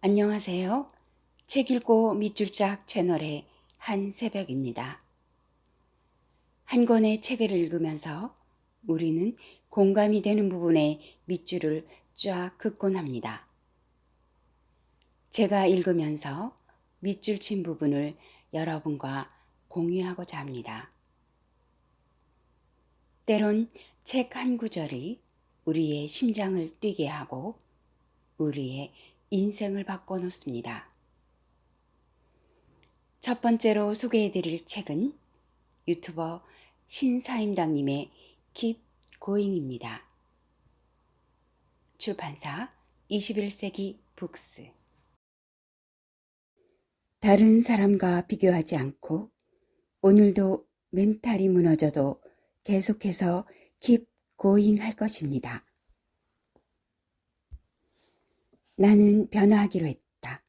안녕하세요. 책 읽고 밑줄짝 채널의 한새벽입니다. 한 권의 책을 읽으면서 우리는 공감이 되는 부분에 밑줄을 쫙 긋곤 합니다. 제가 읽으면서 밑줄 친 부분을 여러분과 공유하고자 합니다. 때론 책 한 구절이 우리의 심장을 뛰게 하고 우리의 인생을 바꿔놓습니다. 첫 번째로 소개해드릴 책은 유튜버 신사임당님의 Keep Going입니다. 출판사 21세기 북스. 다른 사람과 비교하지 않고 오늘도 멘탈이 무너져도 계속해서 Keep Going 할 것입니다. 나는 변화하기로 했다.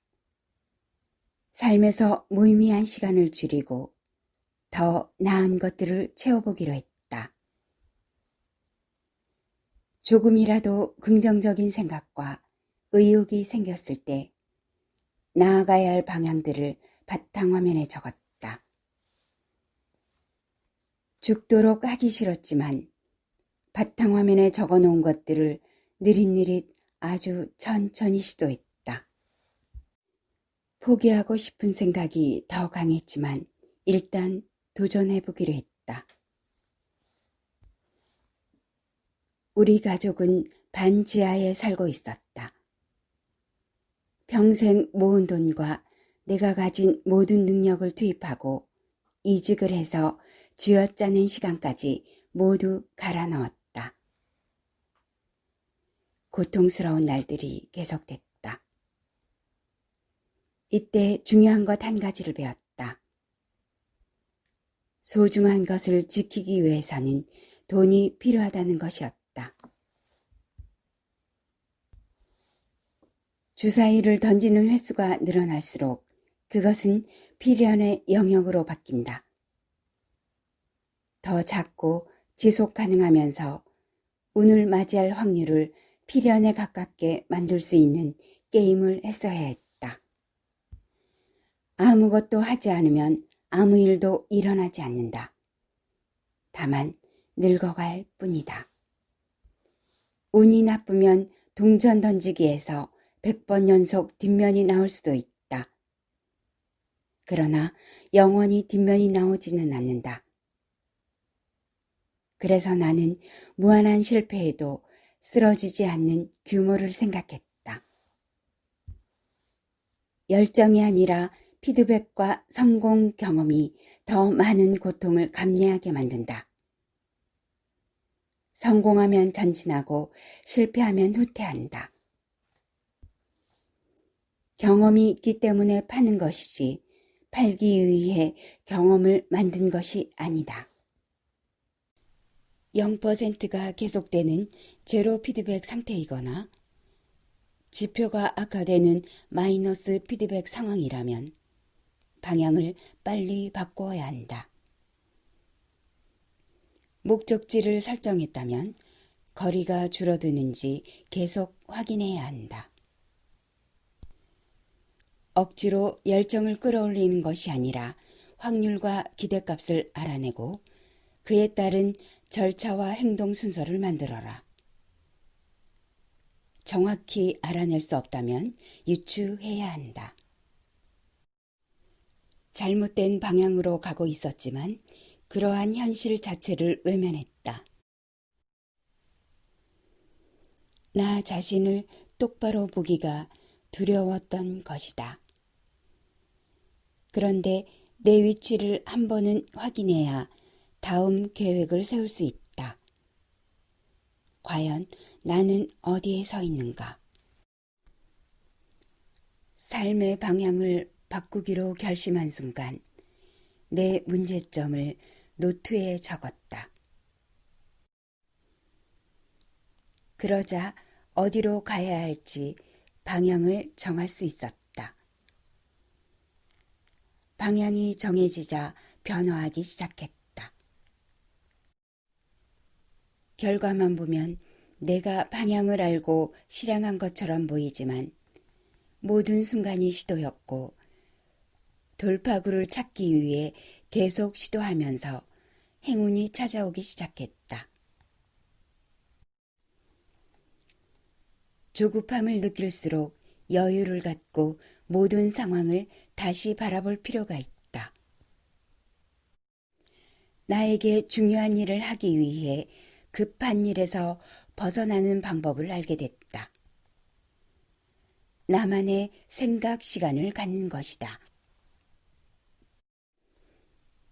삶에서 무의미한 시간을 줄이고 더 나은 것들을 채워보기로 했다. 조금이라도 긍정적인 생각과 의욕이 생겼을 때 나아가야 할 방향들을 바탕화면에 적었다. 죽도록 하기 싫었지만 바탕화면에 적어놓은 것들을 느릿느릿 아주 천천히 시도했다. 포기하고 싶은 생각이 더 강했지만 일단 도전해보기로 했다. 우리 가족은 반지하에 살고 있었다. 평생 모은 돈과 내가 가진 모든 능력을 투입하고 이직을 해서 쥐어짜낸 시간까지 모두 갈아 넣었다. 고통스러운 날들이 계속됐다. 이때 중요한 것 한 가지를 배웠다. 소중한 것을 지키기 위해서는 돈이 필요하다는 것이었다. 주사위를 던지는 횟수가 늘어날수록 그것은 필연의 영역으로 바뀐다. 더 작고 지속 가능하면서 운을 맞이할 확률을 필연에 가깝게 만들 수 있는 게임을 했어야 했다. 아무것도 하지 않으면 아무 일도 일어나지 않는다. 다만 늙어갈 뿐이다. 운이 나쁘면 동전 던지기에서 100번 연속 뒷면이 나올 수도 있다. 그러나 영원히 뒷면이 나오지는 않는다. 그래서 나는 무한한 실패에도 쓰러지지 않는 규모를 생각했다. 열정이 아니라 피드백과 성공 경험이 더 많은 고통을 감내하게 만든다. 성공하면 전진하고 실패하면 후퇴한다. 경험이 있기 때문에 파는 것이지 팔기 위해 경험을 만든 것이 아니다. 0%가 계속되는 제로 피드백 상태이거나 지표가 악화되는 마이너스 피드백 상황이라면 방향을 빨리 바꿔야 한다. 목적지를 설정했다면 거리가 줄어드는지 계속 확인해야 한다. 억지로 열정을 끌어올리는 것이 아니라 확률과 기대값을 알아내고 그에 따른 절차와 행동 순서를 만들어라. 정확히 알아낼 수 없다면 유추해야 한다. 잘못된 방향으로 가고 있었지만 그러한 현실 자체를 외면했다. 나 자신을 똑바로 보기가 두려웠던 것이다. 그런데 내 위치를 한 번은 확인해야 다음 계획을 세울 수 있다. 과연 나는 어디에 서 있는가? 삶의 방향을 바꾸기로 결심한 순간 내 문제점을 노트에 적었다. 그러자 어디로 가야 할지 방향을 정할 수 있었다. 방향이 정해지자 변화하기 시작했다. 결과만 보면 내가 방향을 알고 실행한 것처럼 보이지만 모든 순간이 시도였고 돌파구를 찾기 위해 계속 시도하면서 행운이 찾아오기 시작했다. 조급함을 느낄수록 여유를 갖고 모든 상황을 다시 바라볼 필요가 있다. 나에게 중요한 일을 하기 위해 급한 일에서 벗어나는 방법을 알게 됐다. 나만의 생각 시간을 갖는 것이다.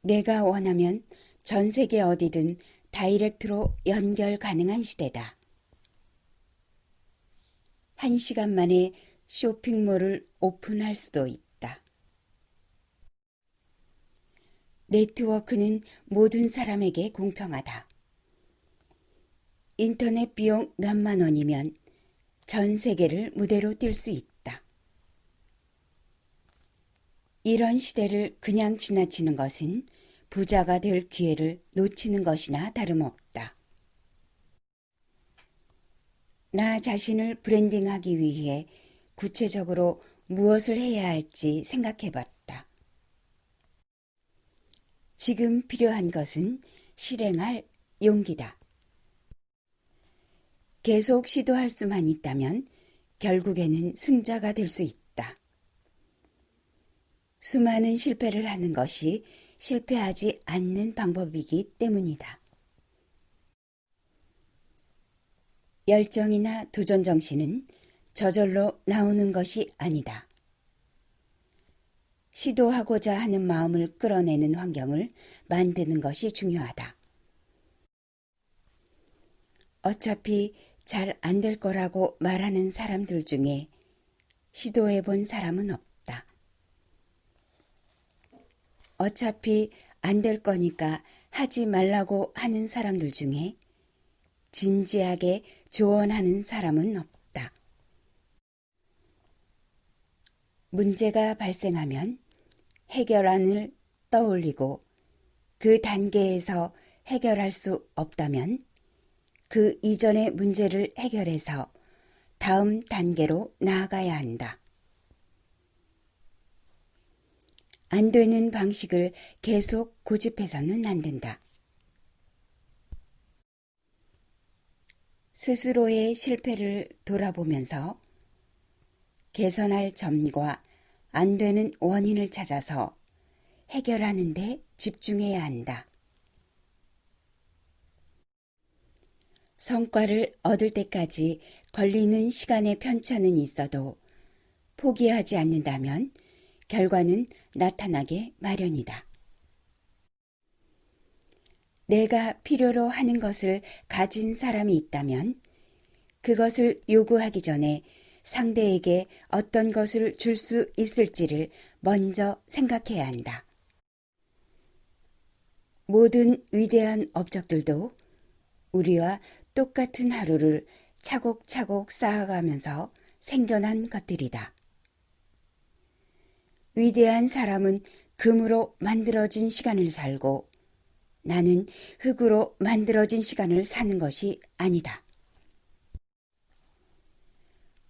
내가 원하면 전 세계 어디든 다이렉트로 연결 가능한 시대다. 1시간 만에 쇼핑몰을 오픈할 수도 있다. 네트워크는 모든 사람에게 공평하다. 인터넷 비용 몇만 원이면 전 세계를 무대로 뛸 수 있다. 이런 시대를 그냥 지나치는 것은 부자가 될 기회를 놓치는 것이나 다름없다. 나 자신을 브랜딩하기 위해 구체적으로 무엇을 해야 할지 생각해봤다. 지금 필요한 것은 실행할 용기다. 계속 시도할 수만 있다면 결국에는 승자가 될 수 있다. 수많은 실패를 하는 것이 실패하지 않는 방법이기 때문이다. 열정이나 도전 정신은 저절로 나오는 것이 아니다. 시도하고자 하는 마음을 끌어내는 환경을 만드는 것이 중요하다. 어차피 잘 안 될 거라고 말하는 사람들 중에 시도해 본 사람은 없다. 어차피 안 될 거니까 하지 말라고 하는 사람들 중에 진지하게 조언하는 사람은 없다. 문제가 발생하면 해결안을 떠올리고 그 단계에서 해결할 수 없다면 그 이전의 문제를 해결해서 다음 단계로 나아가야 한다. 안 되는 방식을 계속 고집해서는 안 된다. 스스로의 실패를 돌아보면서 개선할 점과 안 되는 원인을 찾아서 해결하는 데 집중해야 한다. 성과를 얻을 때까지 걸리는 시간의 편차는 있어도 포기하지 않는다면 결과는 나타나게 마련이다. 내가 필요로 하는 것을 가진 사람이 있다면 그것을 요구하기 전에 상대에게 어떤 것을 줄 수 있을지를 먼저 생각해야 한다. 모든 위대한 업적들도 우리와 똑같은 하루를 차곡차곡 쌓아가면서 생겨난 것들이다. 위대한 사람은 금으로 만들어진 시간을 살고 나는 흙으로 만들어진 시간을 사는 것이 아니다.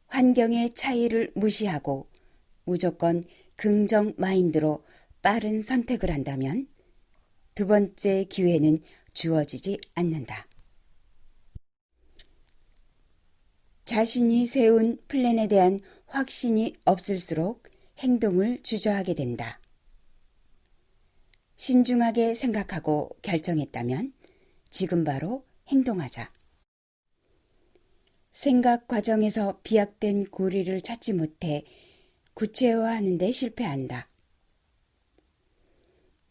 환경의 차이를 무시하고 무조건 긍정 마인드로 빠른 선택을 한다면 두 번째 기회는 주어지지 않는다. 자신이 세운 플랜에 대한 확신이 없을수록 행동을 주저하게 된다. 신중하게 생각하고 결정했다면 지금 바로 행동하자. 생각 과정에서 비약된 고리를 찾지 못해 구체화하는 데 실패한다.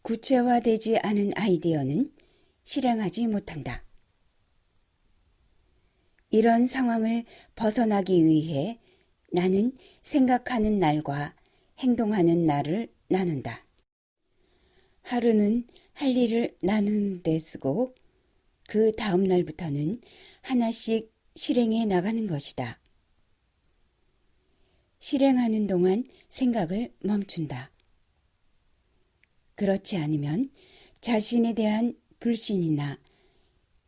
구체화되지 않은 아이디어는 실행하지 못한다. 이런 상황을 벗어나기 위해 나는 생각하는 날과 행동하는 날을 나눈다. 하루는 할 일을 나누는 데 쓰고 그 다음 날부터는 하나씩 실행해 나가는 것이다. 실행하는 동안 생각을 멈춘다. 그렇지 않으면 자신에 대한 불신이나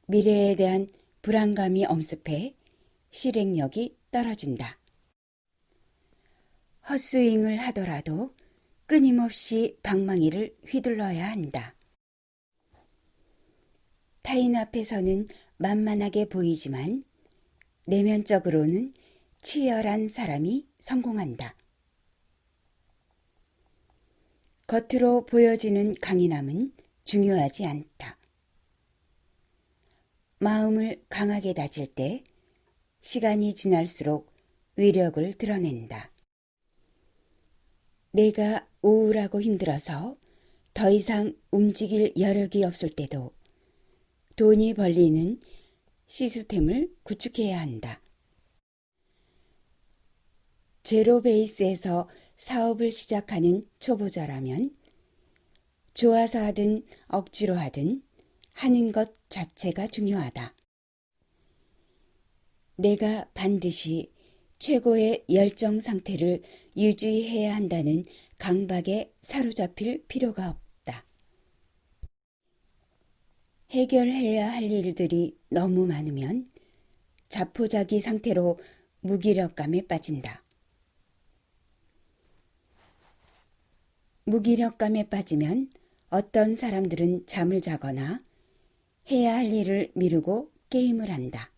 미래에 대한 불안감이 엄습해 실행력이 떨어진다. 헛스윙을 하더라도 끊임없이 방망이를 휘둘러야 한다. 타인 앞에서는 만만하게 보이지만 내면적으로는 치열한 사람이 성공한다. 겉으로 보여지는 강인함은 중요하지 않다. 마음을 강하게 다질 때 시간이 지날수록 위력을 드러낸다. 내가 우울하고 힘들어서 더 이상 움직일 여력이 없을 때도 돈이 벌리는 시스템을 구축해야 한다. 제로 베이스에서 사업을 시작하는 초보자라면 좋아서 하든 억지로 하든 하는 것 자체가 중요하다. 내가 반드시 최고의 열정 상태를 유지해야 한다는 강박에 사로잡힐 필요가 없다. 해결해야 할 일들이 너무 많으면 자포자기 상태로 무기력감에 빠진다. 무기력감에 빠지면 어떤 사람들은 잠을 자거나 해야 할 일을 미루고 게임을 한다.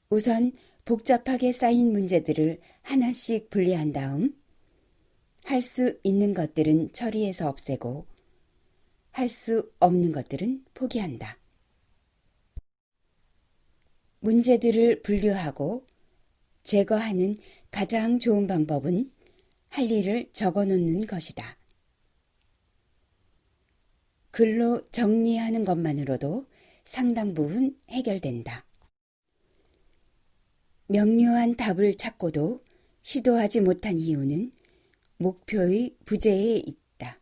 우선 복잡하게 쌓인 문제들을 하나씩 분리한 다음 할 수 있는 것들은 처리해서 없애고 할 수 없는 것들은 포기한다. 문제들을 분류하고 제거하는 가장 좋은 방법은 할 일을 적어놓는 것이다. 글로 정리하는 것만으로도 상당 부분 해결된다. 명료한 답을 찾고도 시도하지 못한 이유는 목표의 부재에 있다.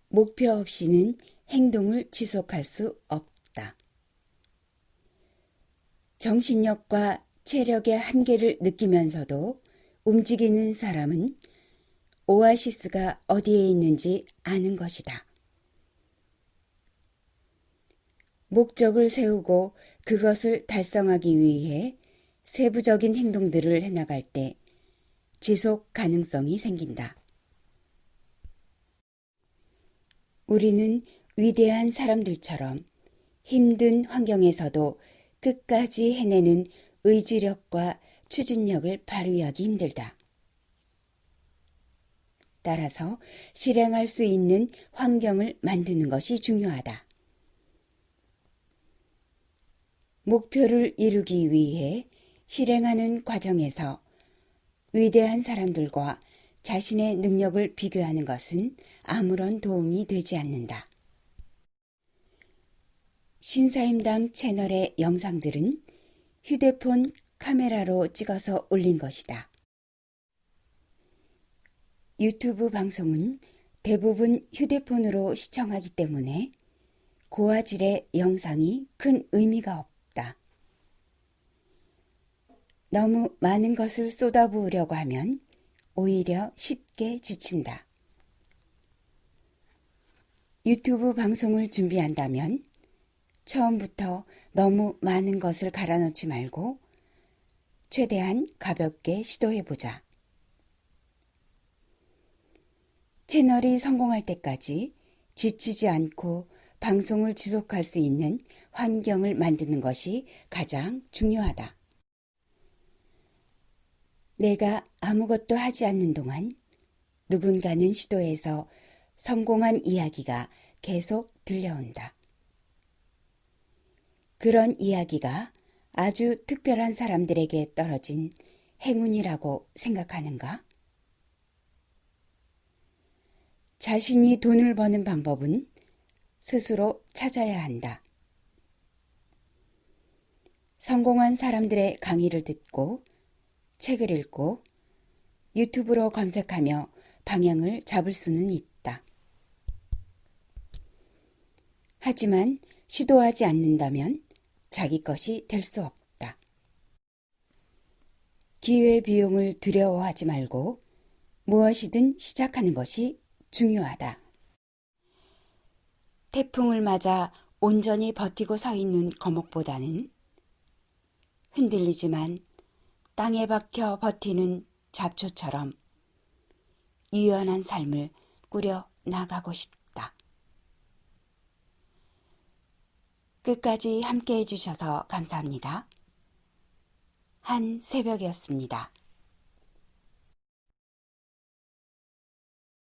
목표 없이는 행동을 지속할 수 없다. 정신력과 체력의 한계를 느끼면서도 움직이는 사람은 오아시스가 어디에 있는지 아는 것이다. 목적을 세우고 그것을 달성하기 위해 세부적인 행동들을 해나갈 때 지속 가능성이 생긴다. 우리는 위대한 사람들처럼 힘든 환경에서도 끝까지 해내는 의지력과 추진력을 발휘하기 힘들다. 따라서 실행할 수 있는 환경을 만드는 것이 중요하다. 목표를 이루기 위해 실행하는 과정에서 위대한 사람들과 자신의 능력을 비교하는 것은 아무런 도움이 되지 않는다. 신사임당 채널의 영상들은 휴대폰 카메라로 찍어서 올린 것이다. 유튜브 방송은 대부분 휴대폰으로 시청하기 때문에 고화질의 영상이 큰 의미가 없다. 너무 많은 것을 쏟아부으려고 하면 오히려 쉽게 지친다. 유튜브 방송을 준비한다면 처음부터 너무 많은 것을 갈아넣지 말고 최대한 가볍게 시도해보자. 채널이 성공할 때까지 지치지 않고 방송을 지속할 수 있는 환경을 만드는 것이 가장 중요하다. 내가 아무것도 하지 않는 동안 누군가는 시도해서 성공한 이야기가 계속 들려온다. 그런 이야기가 아주 특별한 사람들에게 떨어진 행운이라고 생각하는가? 자신이 돈을 버는 방법은 스스로 찾아야 한다. 성공한 사람들의 강의를 듣고 책을 읽고 유튜브로 검색하며 방향을 잡을 수는 있다. 하지만 시도하지 않는다면 자기 것이 될 수 없다. 기회비용을 두려워하지 말고 무엇이든 시작하는 것이 중요하다. 태풍을 맞아 온전히 버티고 서 있는 거목보다는 흔들리지만 땅에 박혀 버티는 잡초처럼 유연한 삶을 꾸려 나가고 싶다. 끝까지 함께 해주셔서 감사합니다. 한 새벽이었습니다.